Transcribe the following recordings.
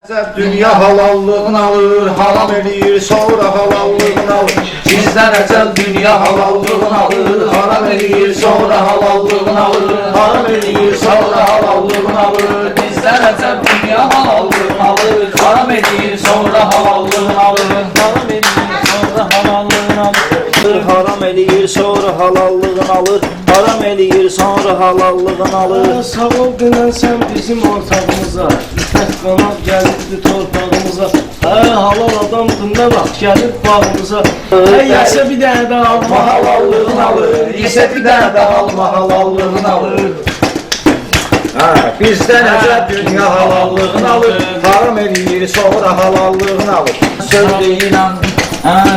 Dünya halallığını alır, haram eləyir, sonra halallığını alır. Bizdən əcəl dünya halallığını alır, haram eləyir, sonra halallığını alır. Haram eləyir, sonra halallığını alır. Bizdən əcəl dünya halallığını alır, haram eləyir, sonra halallığını alır. Haram eləyir, sonra halallığını alır. Haram eləyir, sonra halallığını alır. Haram eləyir, sonra halallığını alır. Sağ ol dünən sən bizim ortağımıza, İpək qanat gəlibdi torpağımıza. Halal adamdın nə vaxt gəlib bağımıza. Yesə bir dənə də alma Halallığını alır, yesə bir dənə də alma halallığını alır. Bizdən əcəb dünya halallığını alır, haram eləyir, sonra halallığını alır.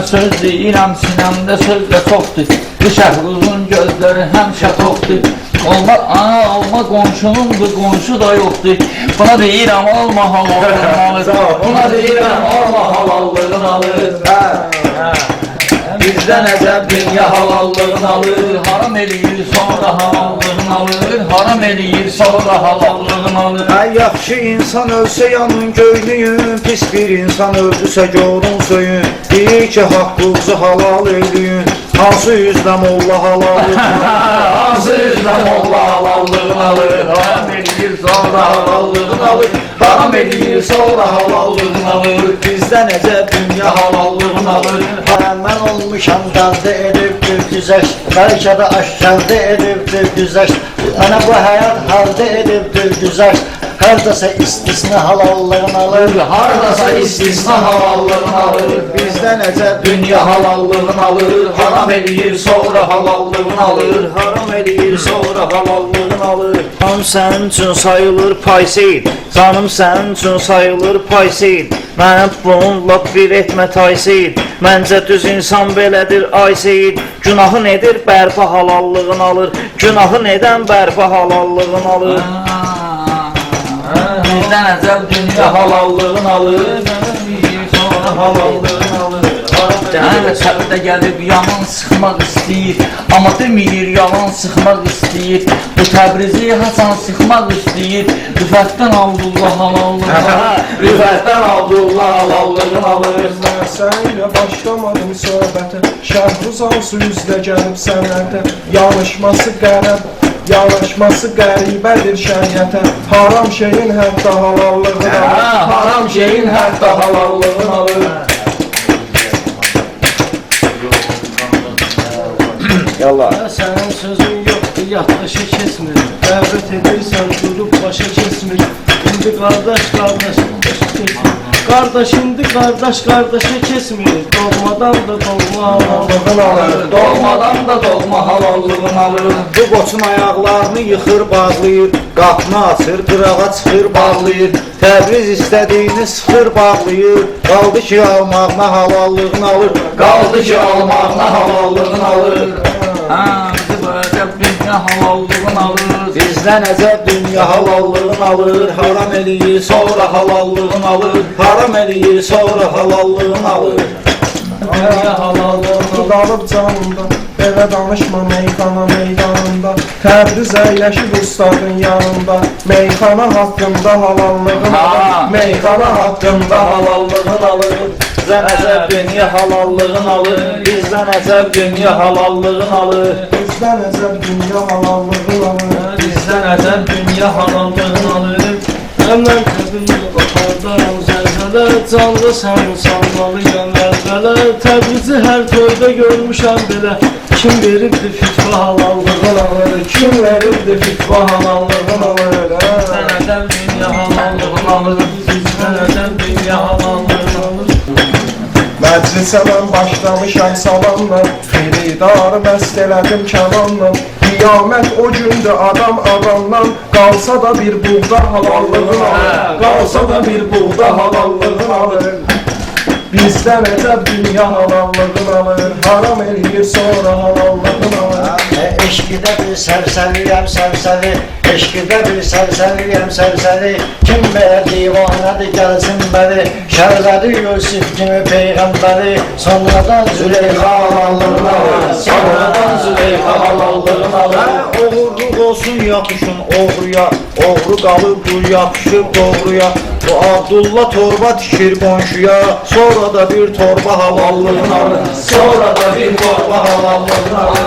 Söz deyirəm, sinəmdə söz də çoxdur. Bu şəhruzun gözləri həmişə toxdur. Alma qonşunumdur, qonşu da yoxdur. Buna deyirəm, alma halallığını alır. Buna deyirəm, alma halallığını alır. Bizdən əcəb dünya halallığını alır, Haram eləyir, sonra halallığını alır. Haram eləyir, sonra halallığını alır. Yaxşı insan ölsə yanın göynüyün, pis bir insan öldüsə görün söyün. Deyir ki, haqqınızı halal eləyin, hansı üzlə molla halallığını alır. Hansı üzlə molla halallığını alır. Haram eləyir, sonra halallığını alır. Haram eləyir, sonra halallığını alır. Bizdən əcəb dünya halallığını alır. Mən olmuşam gəldi edibdir güzəş, bəlkə də aşkardı edibdir güzəş. Mənə bu həyat halda edibdir güzəş, haradasa istisna halallığını alır. Haradasa istisna halallığını alır. Bizdən əcəb dünya halallığını alır. Haram eləyir, sonra halallığını alır. Haram eləyir, sonra halallığını alır. Canım sənin üçün sayılır payseyd, canım sənin üçün sayılır payseyd. Mənə bununla bir etmə tayseyd, məncə düz insan belədir ay seyid. Günahı nedir, bərpa halallığını alır. Günahı nedən bərpa halallığını alır. Bizdən əcəl dünya Halallığını alır, sonra halallığını alır. Hər səbdə gəlib yalan sıxmaq istəyir, amma demir yalan sıxmaq istəyir. Bu Təbrizi Hasan sıxmaq istəyir, Rüfətdən Abdullah halallığını alır. Rüfətdən Abdullah halallığını alır. Mən səninlə başlamadım söhbətə, Şəhruzan su üzdə gəlib sənətə. Yanaşması qəribədir şəriətə, haram şeyin hətta halallığını alır. Haram şeyin hətta halallığını alır. Yallah. Sənin sözün yoxdur, yaddaşa kesmir. Dəvət edirsən, durub başa kesmir. İndi qardaş indi qardaş qardaşa kesmir. Doğmadan da doğma halallığını alır. Doğmadan da doğma halallığını alır. Bu qoçun ayaqlarını yıxır, bağlayır. Qapını açır, qırağa çıxır, bağlayır. Təbriz istədiyini sıxır, bağlayır. Qaldı ki, almağına halallığını alır. Qaldı ki, almağına halallığını alır. Bizi əcəb dünya halallığını alır. Bizdən əcəb dünya halallığını alır. Haram eləyir, sonra halallığını alır. Haram eləyir, sonra halallığını alır. Dünya halallığını qalıb canında, belə danışma meyxana meydanında. Təbriz əyləşib ustadın yanında, meyxana haqqında halallığını alır. Meyxana haqqında halallığını alır. Bizdən əcəb dünya halallığını alır. Bizdən əcəb dünya halallığını alır. Bizdən əcəb dünya halallığını alır. Bizdən əcəb dünya halallığını alır. Məndən qəbirlə baxardaram zəlzələ, canlı sənin salmalıyam əvvələ. Təbrizi hər toyda görmüşəm belə, kim veribdi fitva halallığını alır. Kim veribdi fitva halallığını alır. Bizdən əcəb dünya halallığını alır. Bizdən əcəb dünya halallığını alır. Məclisə mən başlamışam salamla, xeyridarı məst elədim kəmanla. Qiyamət o gündür adam adamdan, qalsa da bir buğda halallığını alır. Qalsa da bir buğda halallığını alır. Bizdən əcəb dünya halallığını alır. Haram eləyir, sonra halallığını alır. Eşqidə bir sərsəriyəm sərsəri, eşqidə bir sərsəriyəm sərsəri. Kim belə divanədir gəlsin bəri, şərlədi Yusuf kimi peyğəmbəri. Sonradan Züleyxa halallığını alır. Sonradan Züleyxa halallığını alır. Uğurluq olsun yapışın oğruya, oğru qalıb bu yapışıb doğruya. Bu Abdullah torba tikir qonşuya, sonra da bir torba havallığını alır, sonra da bir torba havallığını alır.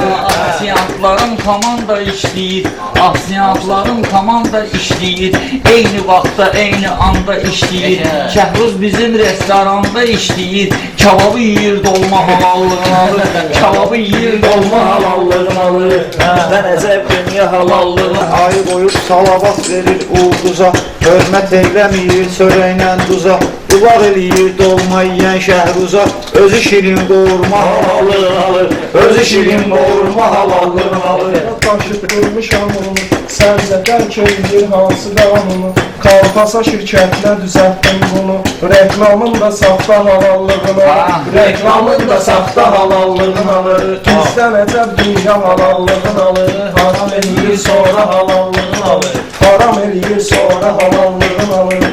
Aksiyantlarım komanda işləyir, aksiyantlarım komanda işləyir, eyni vaxtda, eyni anda işləyir. Kəhruz bizim restoranda işləyir, kebabı yiyir, dolma halallığını alır, kebabı yiyir, dolma halallığını alır. Bizdən əcəb dünya halallığını ayı qoyub salavat verir ulduza, hörmət eyləmir çörəklə duza, qulaq eləyir dolma yiyən Şəhruza, özü şirin qoğurma halallığını alır, özü şirin qoğurma halallığını alır. Taşıb durmuşam onu, səncə dərk edir hansı qanunu? Kalpasa şirkətlə düzəltdim bunu, reklamın da saxta halallığını, Reklamın da saxta halallığını alır. bizdən əcəb dünya halallığını alır, haram eləyir sonra halallığını alır, haram eləyir sonra halallığını alır.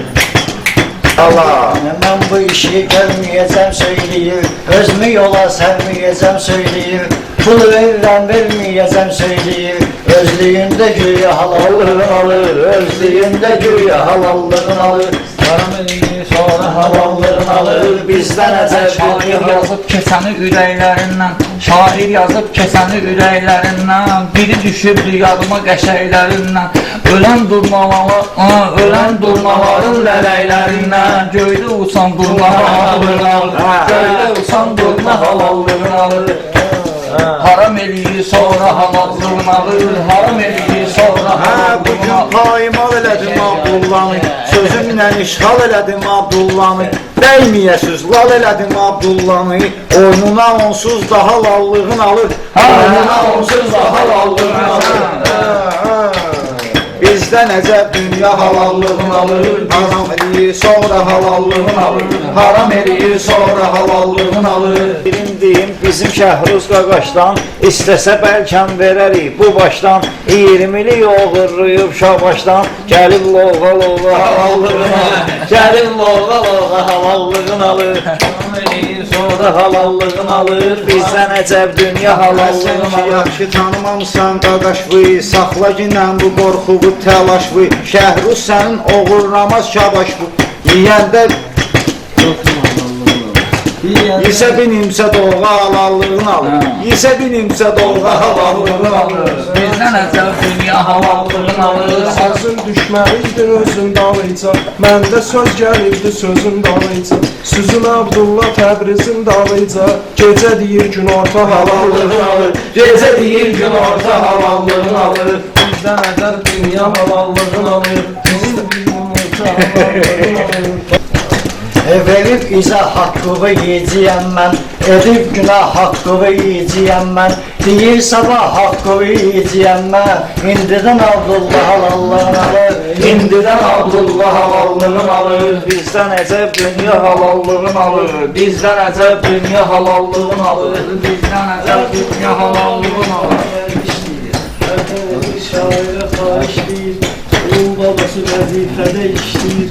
Allah. Mən bu işi görməyəcəm söyləyir, özümü yola sərməyəcəm söyləyir, pul verirəm verməyəcəm söyləyir, özlüyündə güya halallığını alır, özlüyündə güya halallığını alır. Haram eləyir sonra halallığını alır, bizdən əcəb Şair dünya yazıb keçəni ürəklərindən, şair yazıb keçəni ürəklərindən, biri düşübdü yadıma qəşəklərindən, ölən durnaların lələklərindən, göydə uçan durna halallığını alır, göydə uçan durna halallığını alır. Haram eləyir sonra halallığını alır, haram eləyir sonra Hə, halallığını bugün alır. paymal elədim Abdullanı, sözümlə işğal elədim Abdullanı, dəyməyəsiz lal elədim Abdullanı, oyununa onsuz da halallığını alır, oyununa onsuz da halallığını alır. Bizdən əcəb dünya halallığını alır, haram eləyir sonra halallığını alır, haram eləyir sonra halallığını alır. Deyim bizim Şəhruz qaqaşdan, istəsə bəlkəm verərik bu başdan, 20'li oğurluyub Şabaşdan, gəlib loğa loğa halallığını alır, gəlib loğa loğa halallığını alır, sonra halallığını alır, bizdən əcəb dünya halallığını Sən ki, alır. yaxşı tanımamısan qaqaş vıy, saxla ginən bu qorxu, bu təlaş vıy, Şəhruz sənin oğurlamaz şabaş bu, yiyəndə yesə binimsə dolğa halallığını alır, yesə binimsə dolğa halallığını alır. Bizdən əcəb dünya halallığını alır. Sözün düşməliydin özün dalıca, məndə söz gəlirdi sözün dalıca, Süzün Abdullah Təbrizin dalıca, gecə deyir gün orta halallığını alır, Gecə deyir gün orta halallığını alır. bizdən ədər dünya halallığını alır, Verib izə haqqımı yiyəcəyəm mən, edib günah haqqımı yiyəcəyəm mən, deyir sabah haqqımı yiyəcəyəm mən, indidən Abdullah halallığını alır, İndidən Abdullah halallığını alır. Bizdən əcəb dünya halallığını alır, Bizdən əcəb dünya halallığını alır. Bizdən əcəb dünya halallığını alır. Şairə xahiş deyir, bunun babası vəzifədə işləyir,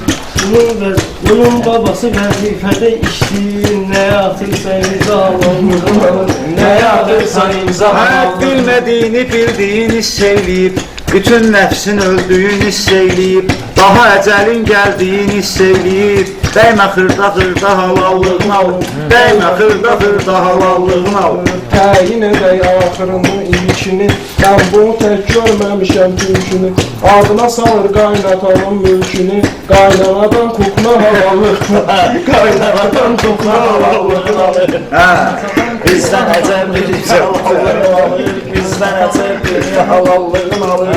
bunun babası vəzifədə işləyir, nəyə atırsan imza halallığını alır, nəyə atırsan imza Hə, halallığını bilmədiyini bildiyin hiss eləyib, bütün nəfsin öldüyün hiss eləyib, daha əcəlin gəldiyin hiss eləyib, dəymə xırda xırda halallığını alır, dəymə xırda xırda halallığını alır. təyin edək axırını ilkini, mən bunu tək görməmişəm türkünü, adına salır qaynatanın mülkünü, qaynanadan kukna halallığını, qaynanadan kukna halallığını alır. Hə, bizdən əcəb dünya halallığını alır, bizdən əcəb dünya halallığını alır.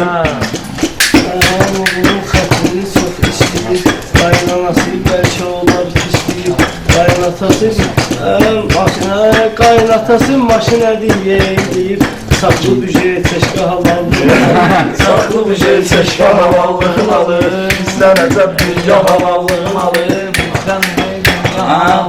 Bunun xətrini çox istəyir, qaynanası bəlkə olar pisləyir, qaynatası maşinədir yeyir, saxlı büjə çeşkə halallığını alır, saxlı bir şey çeşkə halallığını alır. Bizdən əcəb dünya halallığını alır.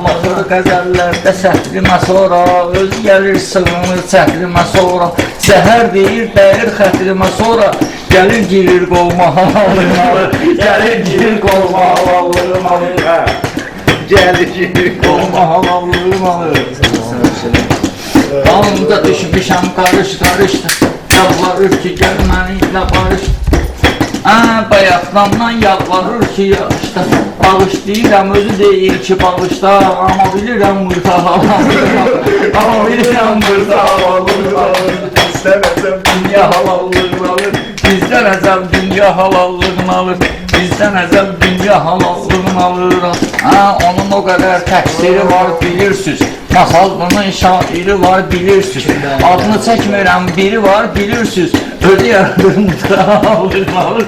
Baxır qəzəllərdə səhrimə sonra, öz gəlir sığınır səhrimə sonra, səhər deyir dəyir xətrimə sonra, gəlir girir qolma halallığını alır, gəlir girir qolma halallığını alır, Gəlir girir qolma halallığını alır. Dalımda düşmüşəm qarış qarışdır, Yalvarır ki gel mənimlə barış. Bayaqdandan yalvarır ki yaxışda. Bağışlayıram özü deyir ki bağışda. Amma bilirəm burada halallığın Amma bilirəm burada halallığın alır. Bizdən əzəl Dünya halallığın alır. Bizdən əzəl dünya halallığın alır. Bizdən əzəl dünya halallığın alır. Onun o qədər təqsiri var bilirsiniz. Masalının şairi var bilirsiniz. Adını çəkmirəm biri var bilirsiniz. Özü yaradığımızda halallığın alır.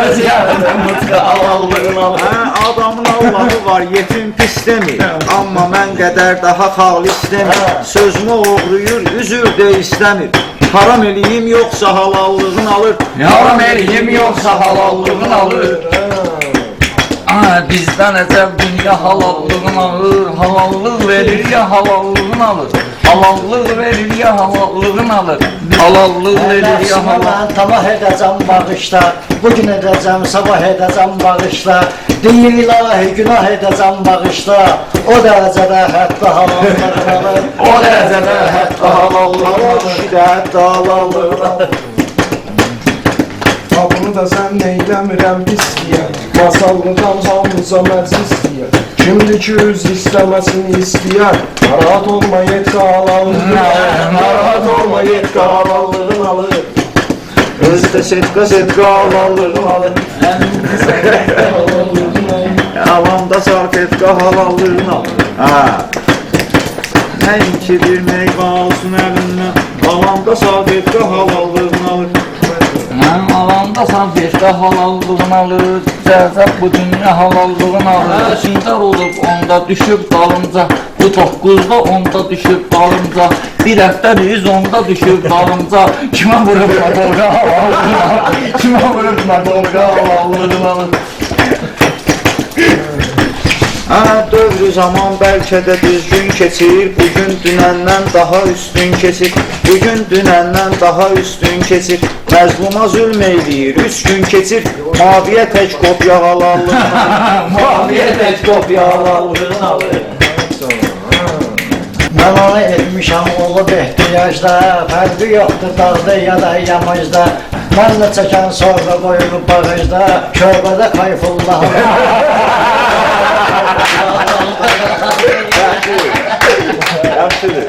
Özü yaradığımızda halallığın alır. Adamın Allahı var, yetim pis demir. Amma mən qədər daha xalis demir. Sözümü oğruyur, üzür də istəmir. Haram eləyim yoxsa halallığın alır. Haram eləyim yoxsa halallığın alır. Bizdən əzəl dünya halallığın alır. Halallıq verir ya halallığın alır. Halallıq verir ya halallığın alır. Halallıq verir ya Nəfsimə halallığın mən tamah edəcəm bağışla. Bugün edəcəm, sabah edəcəm bağışla. Deyir ilahi günah edəcəm bağışla. O dərəcədə hətta halallığın alır. O dərəcədə hətta halallığın alır. Kişidə hətta halallığın alır. Bunu da sən neyləmirəm pis deyə Masallıqdan hamıza məclis deyə Kimdir ki üz istəməsini istəyər Narahat olma yetki halallığın alır Narahat olma yetki halallığın alır Özdə setqa halallığın alır. Alanda sarf etqa halallığın alır. Nəinki bir meyvə alsın əlindən. Alanda sarf etqa halallığın alır. Alanda sanfiyetdə halallığın alır. Cəzab bu dünya halallığın alır. Çindar olub onda düşüb dalınca. Bu 9'da onda düşüb dalınca. Bir həftə biz onda düşüb dalınca. Kimə vurub madolqa halallığın alır. Kimə vurub madolqa halallığın alır. Dövrü zaman bəlkə də düzgün keçir. Bugün dünəndən daha üstün keçir. Bugün dünəndən daha üstün keçir. Məzluma zülm eyləyir, 3 gün keçir. Maviyə tək kopya halallığın alır. Maviyə tək kopya halallığın alır. Mən ona etmişəm olub ehtiyacda. Fərqi yoxdur dağda ya da yamacda. Mənlə çəkən sonra qoyulub bağışda. Körbədə Kayfullah Yaxşıdır.